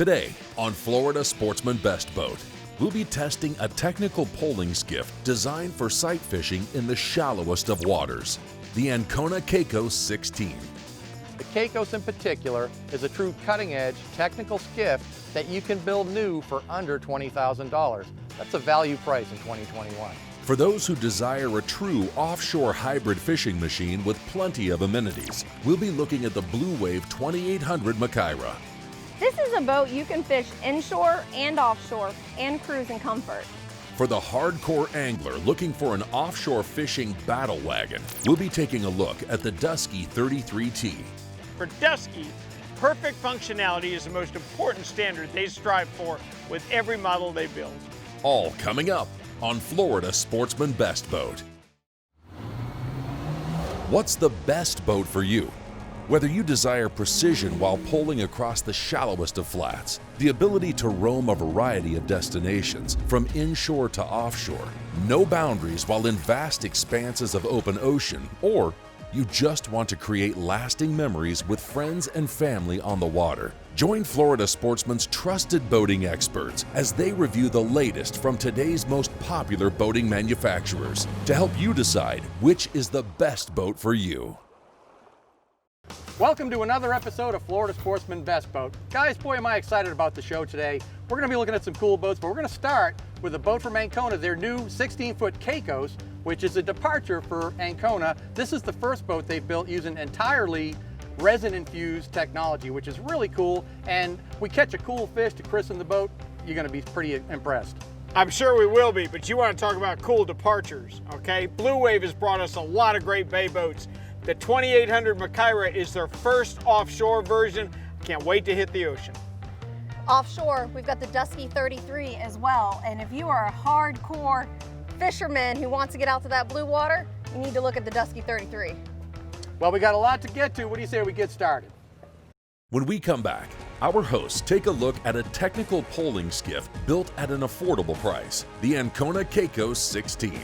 Today on Florida Sportsman Best Boat, we'll be testing a technical poling skiff designed for sight fishing in the shallowest of waters, the Ankona Caicos 16. The Caicos in particular is a true cutting-edge technical skiff that you can build new for under $20,000. That's a value price in 2021. For those who desire a true offshore hybrid fishing machine with plenty of amenities, we'll be looking at the Blue Wave 2800 Makaira. This is a boat you can fish inshore and offshore and cruise in comfort. For the hardcore angler looking for an offshore fishing battle wagon, we'll be taking a look at the Dusky 33T. For Dusky, perfect functionality is the most important standard they strive for with every model they build. All coming up on Florida Sportsman Best Boat. What's the best boat for you? Whether you desire precision while poling across the shallowest of flats, the ability to roam a variety of destinations from inshore to offshore, no boundaries while in vast expanses of open ocean, or you just want to create lasting memories with friends and family on the water, join Florida Sportsman's trusted boating experts as they review the latest from today's most popular boating manufacturers to help you decide which is the best boat for you. Welcome to another episode of Florida Sportsman Best Boat. Guys, boy am I excited about the show today. We're going to be looking at some cool boats, but we're going to start with a boat from Ankona, their new 16-foot Caicos, which is a departure for Ankona. This is the first boat they've built using entirely resin-infused technology, which is really cool. And we catch a cool fish to christen the boat, you're going to be pretty impressed. I'm sure we will be, but you want to talk about cool departures, okay? Blue Wave has brought us a lot of great bay boats. The 2800 Makaira is their first offshore version. Can't wait to hit the ocean. Offshore, we've got the Dusky 33 as well. And if you are a hardcore fisherman who wants to get out to that blue water, you need to look at the Dusky 33. Well, we got a lot to get to. What do you say we get started? When we come back, our hosts take a look at a technical poling skiff built at an affordable price, the Ankona Caicos 16.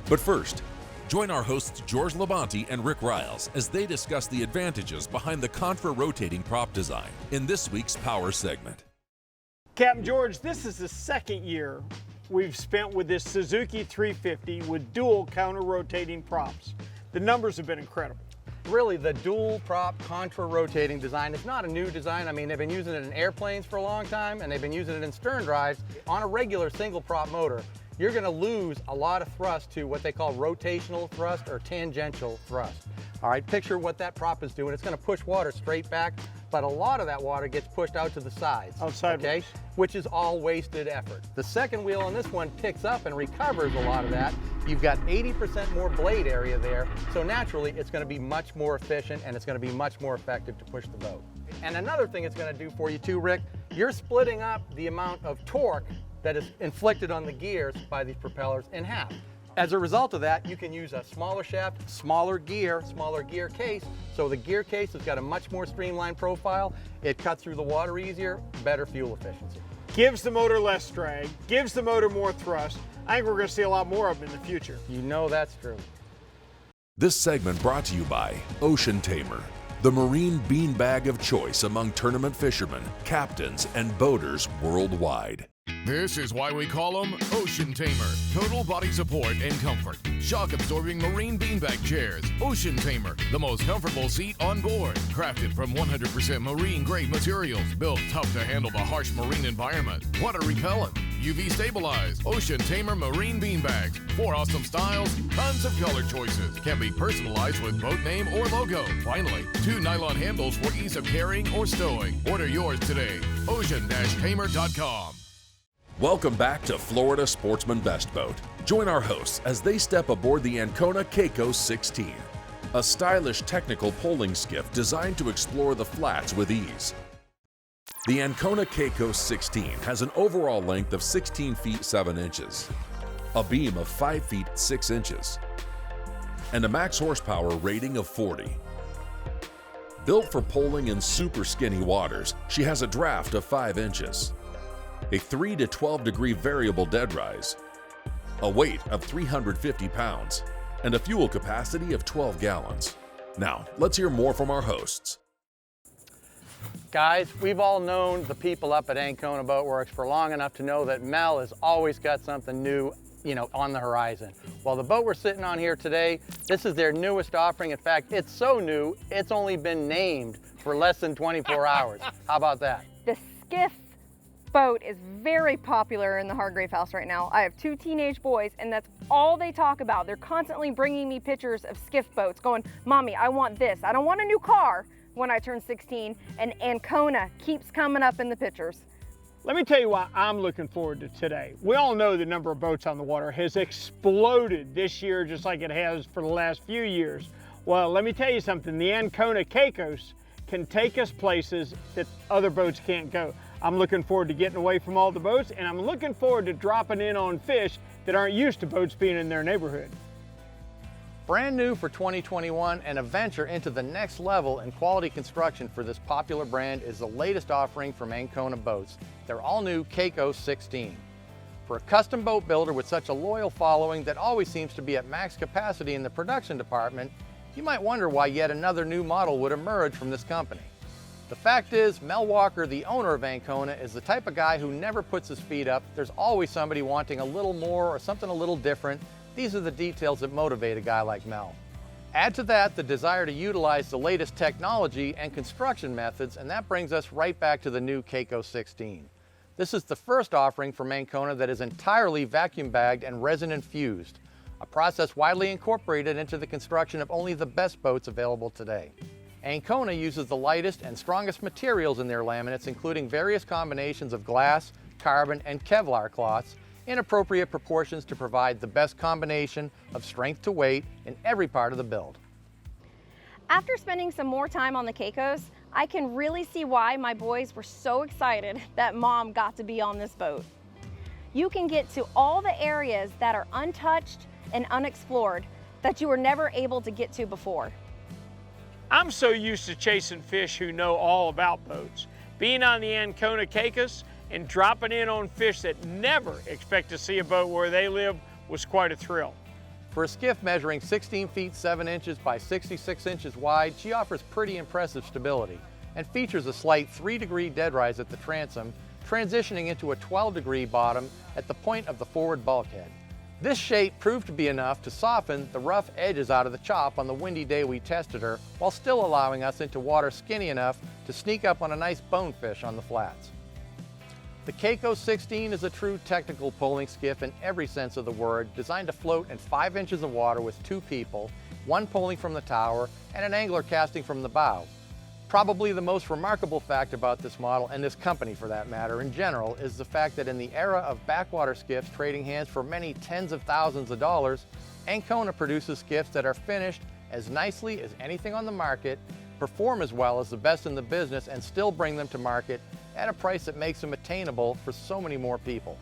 But first, join our hosts George LaBonte and Rick Ryals as they discuss the advantages behind the contra-rotating prop design in this week's Power segment. Captain George, this is the second year we've spent with this Suzuki 350 with dual counter-rotating props. The numbers have been incredible. Really, the dual prop contra-rotating design is not a new design. I mean, they've been using it in airplanes for a long time, and they've been using it in stern drives on a regular single prop motor. You're going to lose a lot of thrust to what they call rotational thrust or tangential thrust. All right, picture what that prop is doing. It's going to push water straight back, but a lot of that water gets pushed out to the sides. Okay, which is all wasted effort. The second wheel on this one picks up and recovers a lot of that. You've got 80% more blade area there, so naturally it's going to be much more efficient and it's going to be much more effective to push the boat. And another thing it's going to do for you too, Rick, you're splitting up the amount of torque that is inflicted on the gears by these propellers in half. As a result of that, you can use a smaller shaft, smaller gear case, so the gear case has got a much more streamlined profile. It cuts through the water easier, better fuel efficiency. Gives the motor less drag, gives the motor more thrust. I think we're going to see a lot more of them in the future. You know that's true. This segment brought to you by Ocean Tamer, the marine beanbag of choice among tournament fishermen, captains, and boaters worldwide. This is why we call them Ocean Tamer. Total body support and comfort. Shock-absorbing marine beanbag chairs. Ocean Tamer, the most comfortable seat on board. Crafted from 100% marine-grade materials. Built tough to handle the harsh marine environment. Water repellent. UV stabilized. Ocean Tamer marine beanbags. 4 awesome styles. Tons of color choices. Can be personalized with boat name or logo. Finally, 2 nylon handles for ease of carrying or stowing. Order yours today. ocean-tamer.com. Welcome back to Florida Sportsman Best Boat. Join our hosts as they step aboard the Ankona Caicos 16, a stylish technical poling skiff designed to explore the flats with ease. The Ankona Caicos 16 has an overall length of 16 feet 7 inches, a beam of 5 feet 6 inches, and a max horsepower rating of 40. Built for poling in super skinny waters, she has a draft of 5 inches, a 3 to 12 degree variable dead rise, a weight of 350 pounds, and a fuel capacity of 12 gallons. Now, let's hear more from our hosts. Guys, we've all known the people up at Ankona Boat Works for long enough to know that Mel has always got something new, on the horizon. Well, the boat we're sitting on here today, this is their newest offering. In fact, it's so new, it's only been named for less than 24 hours. How about that? The skiff boat is very popular in the Hargrave house right now. I have 2 teenage boys, and that's all they talk about. They're constantly bringing me pictures of skiff boats going, Mommy, I want this. I don't want a new car when I turn 16, and Ankona keeps coming up in the pictures. Let me tell you why I'm looking forward to today. We all know the number of boats on the water has exploded this year just like it has for the last few years. Well, let me tell you something, the Ankona Caicos can take us places that other boats can't go. I'm looking forward to getting away from all the boats, and I'm looking forward to dropping in on fish that aren't used to boats being in their neighborhood. Brand new for 2021 and a venture into the next level in quality construction for this popular brand is the latest offering from Ankona Boats, their all-new Caicos 16. For a custom boat builder with such a loyal following that always seems to be at max capacity in the production department, you might wonder why yet another new model would emerge from this company. The fact is, Mel Walker, the owner of Ankona, is the type of guy who never puts his feet up. There's always somebody wanting a little more or something a little different. These are the details that motivate a guy like Mel. Add to that the desire to utilize the latest technology and construction methods, and that brings us right back to the new Caicos 16. This is the first offering from Ankona that is entirely vacuum bagged and resin infused, a process widely incorporated into the construction of only the best boats available today. Ankona uses the lightest and strongest materials in their laminates, including various combinations of glass, carbon, and Kevlar cloths in appropriate proportions to provide the best combination of strength to weight in every part of the build. After spending some more time on the Caicos, I can really see why my boys were so excited that Mom got to be on this boat. You can get to all the areas that are untouched and unexplored that you were never able to get to before. I'm so used to chasing fish who know all about boats. Being on the Ankona Caicos and dropping in on fish that never expect to see a boat where they live was quite a thrill. For a skiff measuring 16 feet 7 inches by 66 inches wide, she offers pretty impressive stability and features a slight 3-degree dead rise at the transom, transitioning into a 12-degree bottom at the point of the forward bulkhead. This shape proved to be enough to soften the rough edges out of the chop on the windy day we tested her, while still allowing us into water skinny enough to sneak up on a nice bonefish on the flats. The Caicos 16 is a true technical poling skiff in every sense of the word, designed to float in 5 inches of water with 2 people, 1 poling from the tower, and an angler casting from the bow. Probably the most remarkable fact about this model, and this company for that matter in general, is the fact that in the era of backwater skiffs trading hands for many tens of thousands of dollars, Ankona produces skiffs that are finished as nicely as anything on the market, perform as well as the best in the business, and still bring them to market at a price that makes them attainable for so many more people.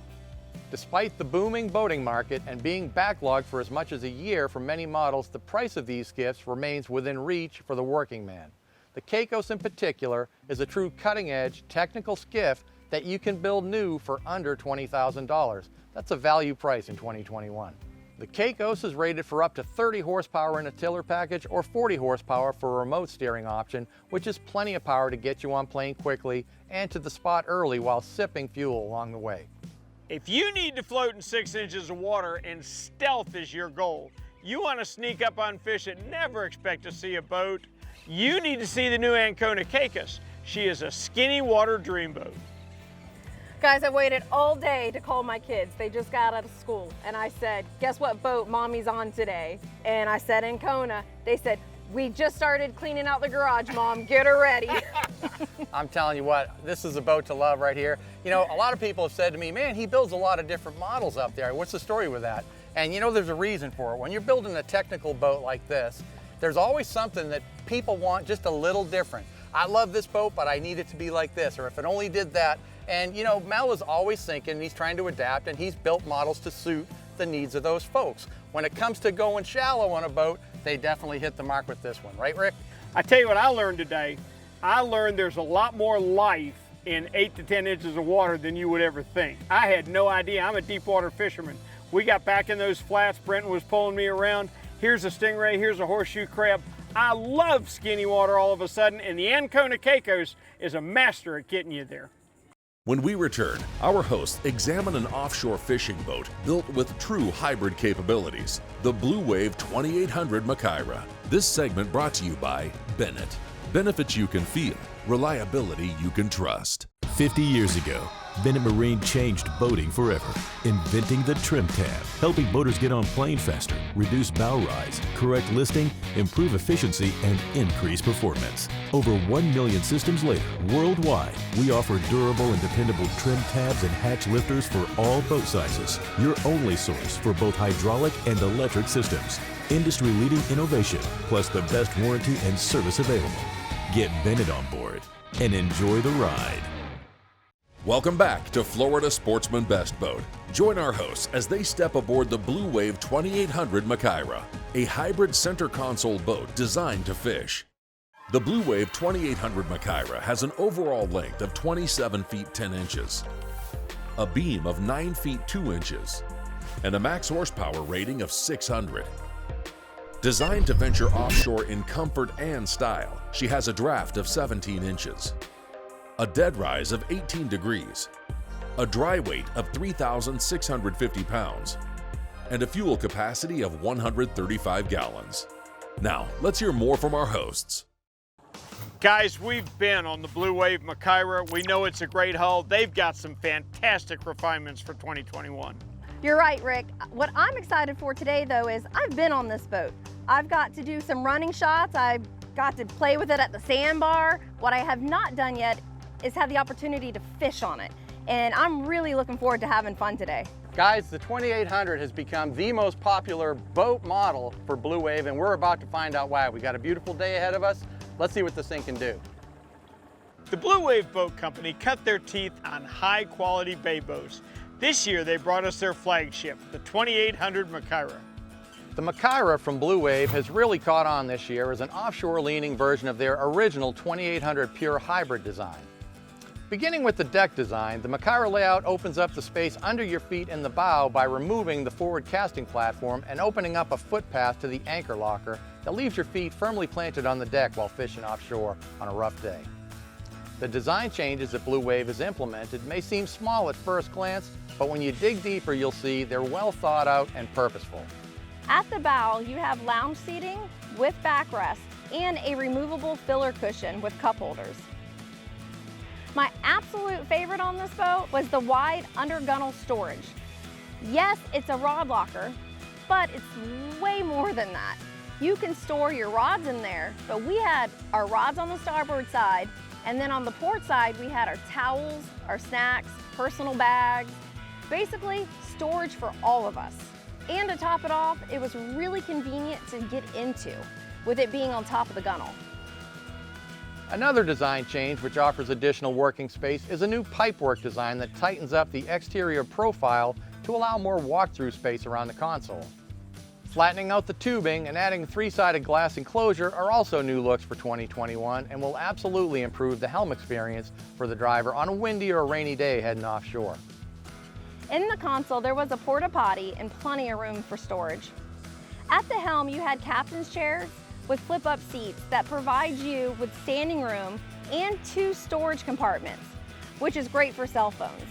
Despite the booming boating market and being backlogged for as much as a year for many models, the price of these skiffs remains within reach for the working man. The Caicos in particular is a true cutting-edge technical skiff that you can build new for under $20,000. That's a value price in 2021. The Caicos is rated for up to 30 horsepower in a tiller package or 40 horsepower for a remote steering option, which is plenty of power to get you on plane quickly and to the spot early while sipping fuel along the way. If you need to float in 6 inches of water and stealth is your goal, you want to sneak up on fish that never expect to see a boat, you need to see the new Ankona Caicos. She is a skinny water dreamboat. Guys, I waited all day to call my kids. They just got out of school. And I said, guess what boat Mommy's on today? And I said, Ankona. They said, we just started cleaning out the garage, Mom. Get her ready. I'm telling you what, this is a boat to love right here. You know, a lot of people have said to me, man, he builds a lot of different models up there. What's the story with that? And you know, there's a reason for it. When you're building a technical boat like this, there's always something that people want just a little different. I love this boat, but I need it to be like this, or if it only did that. And you know, Mel is always thinking, he's trying to adapt, and he's built models to suit the needs of those folks. When it comes to going shallow on a boat, they definitely hit the mark with this one, right, Rick? I tell you what I learned today. I learned there's a lot more life in 8 to 10 inches of water than you would ever think. I had no idea. I'm a deep water fisherman. We got back in those flats, Brenton was pulling me around. Here's a stingray, here's a horseshoe crab. I love skinny water all of a sudden, and the Ankona Caicos is a master at getting you there. When we return, our hosts examine an offshore fishing boat built with true hybrid capabilities, the Blue Wave 2800 Makaira. This segment brought to you by Bennett. Benefits you can feel, reliability you can trust. 50 years ago, Bennett Marine changed boating forever, inventing the trim tab, helping boaters get on plane faster, reduce bow rise, correct listing, improve efficiency, and increase performance. Over 1 million systems later, worldwide, we offer durable and dependable trim tabs and hatch lifters for all boat sizes. Your only source for both hydraulic and electric systems. Industry-leading innovation, plus the best warranty and service available. Get Bennett on board and enjoy the ride. Welcome back to Florida Sportsman Best Boat. Join our hosts as they step aboard the Blue Wave 2800 Makaira, a hybrid center console boat designed to fish. The Blue Wave 2800 Makaira has an overall length of 27 feet 10 inches, a beam of 9 feet 2 inches, and a max horsepower rating of 600. Designed to venture offshore in comfort and style, she has a draft of 17 inches. A dead rise of 18 degrees, a dry weight of 3,650 pounds, and a fuel capacity of 135 gallons. Now, let's hear more from our hosts. Guys, we've been on the Blue Wave Makaira. We know it's a great hull. They've got some fantastic refinements for 2021. You're right, Rick. What I'm excited for today, though, is I've been on this boat. I've got to do some running shots. I've got to play with it at the sandbar. What I have not done yet is have the opportunity to fish on it. And I'm really looking forward to having fun today. Guys, the 2800 has become the most popular boat model for Blue Wave, and we're about to find out why. We got a beautiful day ahead of us. Let's see what this thing can do. The Blue Wave Boat Company cut their teeth on high-quality bay boats. This year, they brought us their flagship, the 2800 Makaira. The Makaira from Blue Wave has really caught on this year as an offshore-leaning version of their original 2800 pure hybrid design. Beginning with the deck design, the Makaira layout opens up the space under your feet in the bow by removing the forward casting platform and opening up a footpath to the anchor locker that leaves your feet firmly planted on the deck while fishing offshore on a rough day. The design changes that Blue Wave has implemented may seem small at first glance, but when you dig deeper, you'll see they're well thought out and purposeful. At the bow, you have lounge seating with backrest and a removable filler cushion with cup holders. My absolute favorite on this boat was the wide undergunnel storage. Yes, it's a rod locker, but it's way more than that. You can store your rods in there, but we had our rods on the starboard side, and then on the port side, we had our towels, our snacks, personal bags, basically storage for all of us. And to top it off, it was really convenient to get into, with it being on top of the gunnel. Another design change which offers additional working space is a new pipework design that tightens up the exterior profile to allow more walk-through space around the console. Flattening out the tubing and adding three-sided glass enclosure are also new looks for 2021 and will absolutely improve the helm experience for the driver on a windy or rainy day heading offshore. In the console, there was a porta potty and plenty of room for storage. At the helm, you had captain's chairs with flip-up seats that provide you with standing room and 2 storage compartments, which is great for cell phones.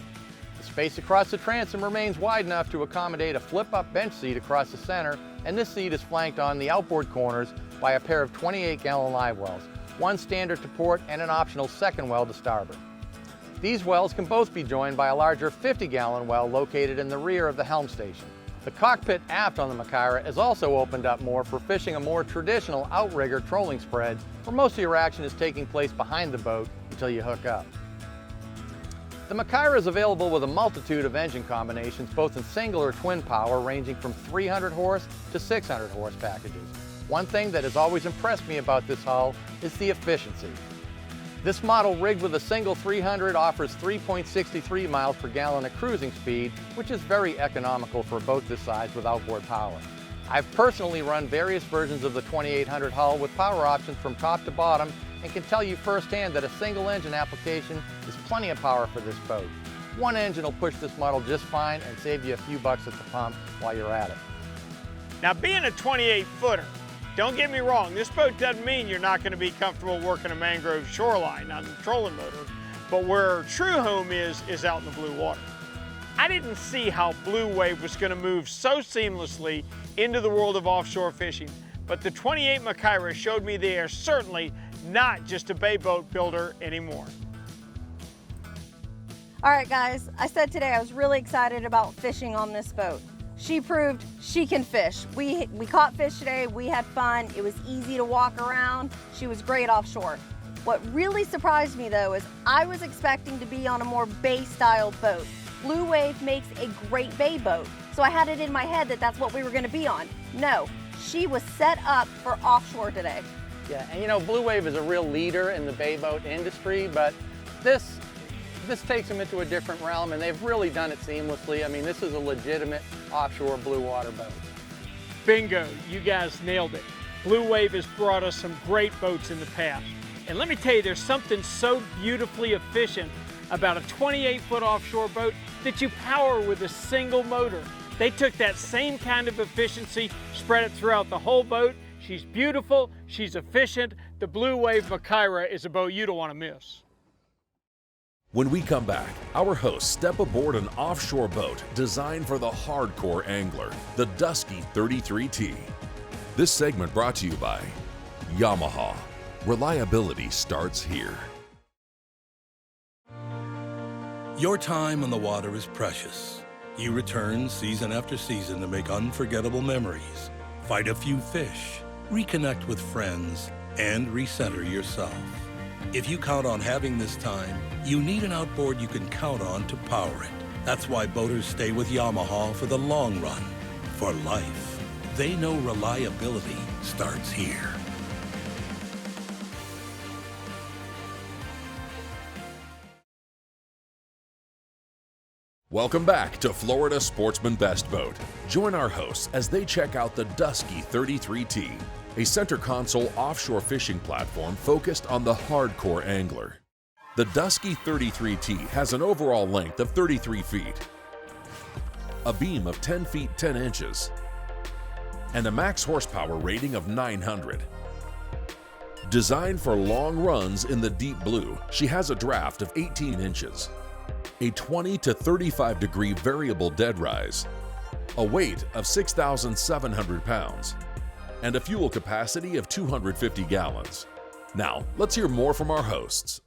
The space across the transom remains wide enough to accommodate a flip-up bench seat across the center, and this seat is flanked on the outboard corners by a pair of 28-gallon live wells, one standard to port and an optional second well to starboard. These wells can both be joined by a larger 50-gallon well located in the rear of the helm station. The cockpit aft on the Makaira is also opened up more for fishing a more traditional outrigger trolling spread, where most of your action is taking place behind the boat until you hook up. The Makaira is available with a multitude of engine combinations, both in single or twin power, ranging from 300 horse to 600 horse packages. One thing that has always impressed me about this hull is the efficiency. This model, rigged with a single 300, offers 3.63 miles per gallon at cruising speed, which is very economical for a boat this size with outboard power. I've personally run various versions of the 2800 hull with power options from top to bottom and can tell you firsthand that a single engine application is plenty of power for this boat. One engine will push this model just fine and save you a few bucks at the pump while you're at it. Now, being a 28-footer, Don't get me wrong, this boat doesn't mean you're not going to be comfortable working a mangrove shoreline on a trolling motor, but where our true home is out in the blue water. I didn't see how Blue Wave was going to move so seamlessly into the world of offshore fishing, but the 28 Makaira showed me they are certainly not just a bay boat builder anymore. All right, guys, I said today I was really excited about fishing on this boat. She proved she can fish. We caught fish today, we had fun, it was easy to walk around, she was great offshore. What really surprised me though is I was expecting to be on a more bay style boat. Blue Wave makes a great bay boat, so I had it in my head that that's what we were gonna be on. No, she was set up for offshore today. Yeah, and you know, Blue Wave is a real leader in the bay boat industry, but this takes them into a different realm, and they've really done it seamlessly. I mean, this is a legitimate offshore blue water boat. Bingo, you guys nailed it. Blue Wave has brought us some great boats in the past. And let me tell you, there's something so beautifully efficient about a 28-foot offshore boat that you power with a single motor. They took that same kind of efficiency, spread it throughout the whole boat. She's beautiful, she's efficient. The Blue Wave Makaira is a boat you don't want to miss. When we come back, our hosts step aboard an offshore boat designed for the hardcore angler, the Dusky 33T. This segment brought to you by Yamaha. Reliability starts here. Your time on the water is precious. You return season after season to make unforgettable memories, fight a few fish, reconnect with friends, and recenter yourself. If you count on having this time, you need an outboard you can count on to power it. That's why boaters stay with Yamaha for the long run, for life. They know reliability starts here. Welcome back to Florida Sportsman Best Boat. Join our hosts as they check out the Dusky 33T, a center console offshore fishing platform focused on the hardcore angler. The Dusky 33T has an overall length of 33 feet, a beam of 10 feet 10 inches, and a max horsepower rating of 900. Designed for long runs in the deep blue, she has a draft of 18 inches, a 20 to 35 degree variable dead rise, a weight of 6,700 pounds, and a fuel capacity of 250 gallons. Now, let's hear more from our hosts.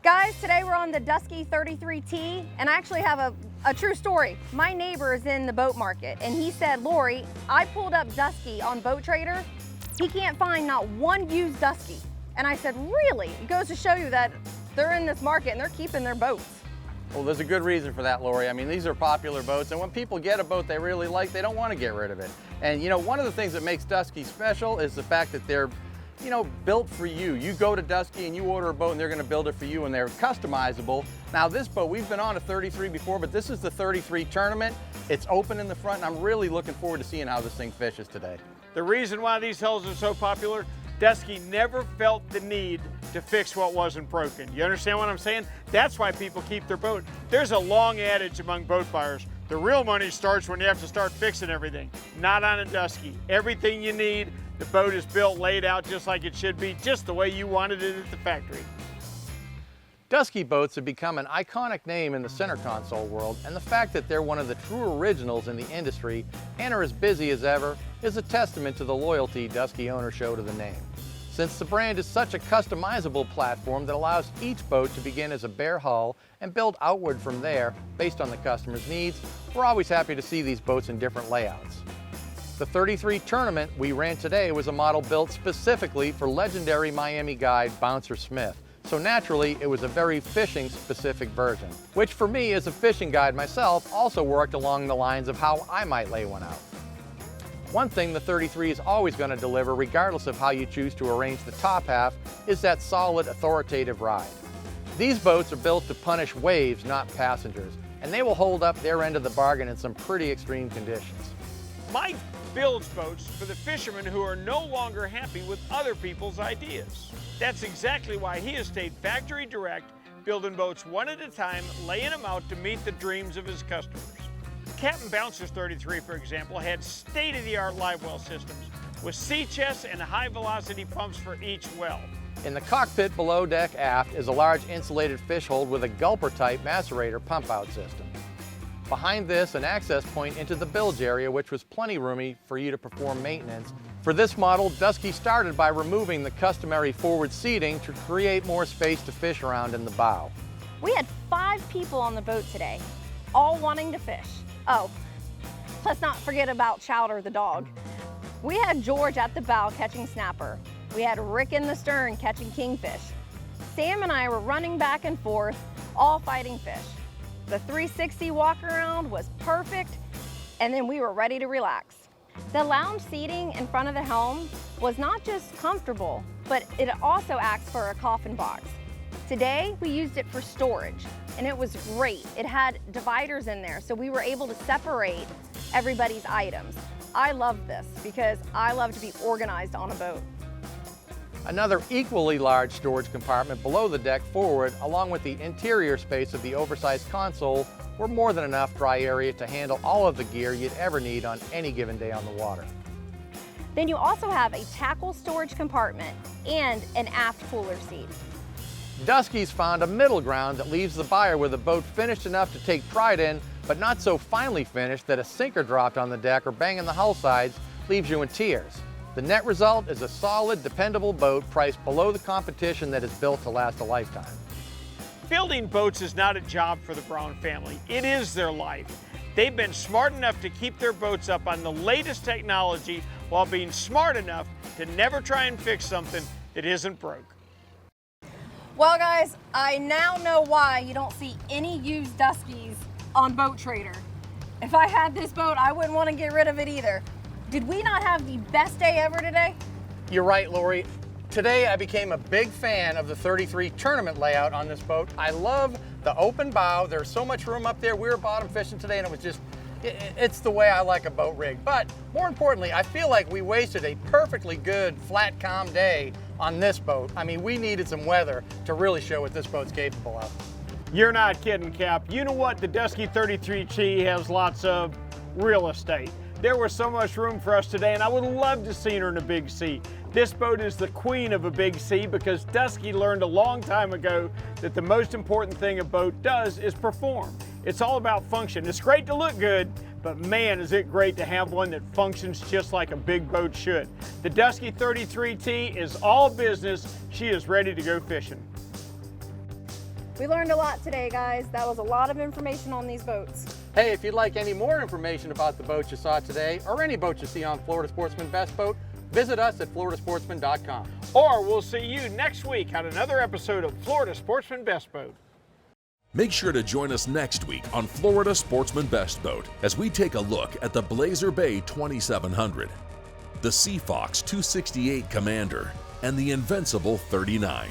Guys, today we're on the Dusky 33T, and I actually have a true story. My neighbor is in the boat market, and he said, Lori, I pulled up Dusky on Boat Trader. He can't find not one used Dusky. And I said, really? It goes to show you that they're in this market and they're keeping their boats. Well, there's a good reason for that, Lori. I mean, these are popular boats, and when people get a boat they really like, they don't want to get rid of it. And you know, one of the things that makes Dusky special is the fact that they're, you know, built for you. You go to Dusky and you order a boat and they're going to build it for you, and they're customizable. Now this boat, we've been on a 33 before, but this is the 33 tournament. It's open in the front, and I'm really looking forward to seeing how this thing fishes today. The reason why these hulls are so popular, Dusky never felt the need to fix what wasn't broken. You understand what I'm saying? That's why people keep their boat. There's a long adage among boat buyers. The real money starts when you have to start fixing everything. Not on a Dusky. Everything you need, the boat is built, laid out just like it should be, just the way you wanted it at the factory. Dusky boats have become an iconic name in the center console world, and the fact that they're one of the true originals in the industry and are as busy as ever is a testament to the loyalty Dusky owners show to the name. Since the brand is such a customizable platform that allows each boat to begin as a bare hull and build outward from there based on the customer's needs, we're always happy to see these boats in different layouts. The 33 tournament we ran today was a model built specifically for legendary Miami guide Bouncer Smith. So naturally, it was a very fishing-specific version, which for me as a fishing guide myself also worked along the lines of how I might lay one out. One thing the 33 is always going to deliver, regardless of how you choose to arrange the top half, is that solid, authoritative ride. These boats are built to punish waves, not passengers, and they will hold up their end of the bargain in some pretty extreme conditions. Mike builds boats for the fishermen who are no longer happy with other people's ideas. That's exactly why he has stayed factory direct, building boats one at a time, laying them out to meet the dreams of his customers. Captain Bouncer's 33, for example, had state-of-the-art live well systems, with sea chests and high-velocity pumps for each well. In the cockpit below deck aft is a large insulated fish hold with a gulper-type macerator pump-out system. Behind this, an access point into the bilge area, which was plenty roomy for you to perform maintenance. For this model, Dusky started by removing the customary forward seating to create more space to fish around in the bow. We had 5 people on the boat today, all wanting to fish. Oh, let's not forget about Chowder the dog. We had George at the bow catching snapper. We had Rick in the stern catching kingfish. Sam and I were running back and forth, all fighting fish. The 360 walk around was perfect, and then we were ready to relax. The lounge seating in front of the helm was not just comfortable, but it also acts for a coffin box. Today, we used it for storage, and it was great. It had dividers in there, so we were able to separate everybody's items. I love this because I love to be organized on a boat. Another equally large storage compartment below the deck forward, along with the interior space of the oversized console, were more than enough dry area to handle all of the gear you'd ever need on any given day on the water. Then you also have a tackle storage compartment and an aft cooler seat. Dusky's found a middle ground that leaves the buyer with a boat finished enough to take pride in, but not so finely finished that a sinker dropped on the deck or banging the hull sides leaves you in tears. The net result is a solid, dependable boat priced below the competition that is built to last a lifetime. Building boats is not a job for the Brown family. It is their life. They've been smart enough to keep their boats up on the latest technology while being smart enough to never try and fix something that isn't broke. Well guys, I now know why you don't see any used Duskies on Boat Trader. If I had this boat, I wouldn't want to get rid of it either. Did we not have the best day ever today? You're right, Lori. Today I became a big fan of the 33 tournament layout on this boat. I love the open bow. There's so much room up there. We were bottom fishing today and it was just, it's the way I like a boat rig. But more importantly, I feel like we wasted a perfectly good, flat, calm day on this boat. I mean, we needed some weather to really show what this boat's capable of. You're not kidding, Cap. You know what? The Dusky 33T has lots of real estate. There was so much room for us today, and I would love to see her in a big sea. This boat is the queen of a big sea because Dusky learned a long time ago that the most important thing a boat does is perform. It's all about function. It's great to look good, but man, is it great to have one that functions just like a big boat should. The Dusky 33T is all business. She is ready to go fishing. We learned a lot today, guys. That was a lot of information on these boats. Hey, if you'd like any more information about the boats you saw today, or any boat you see on Florida Sportsman Best Boat, visit us at floridasportsman.com. Or we'll see you next week on another episode of Florida Sportsman Best Boat. Make sure to join us next week on Florida Sportsman Best Boat as we take a look at the Blazer Bay 2700, the Sea Fox 268 Commander, and the Invincible 39.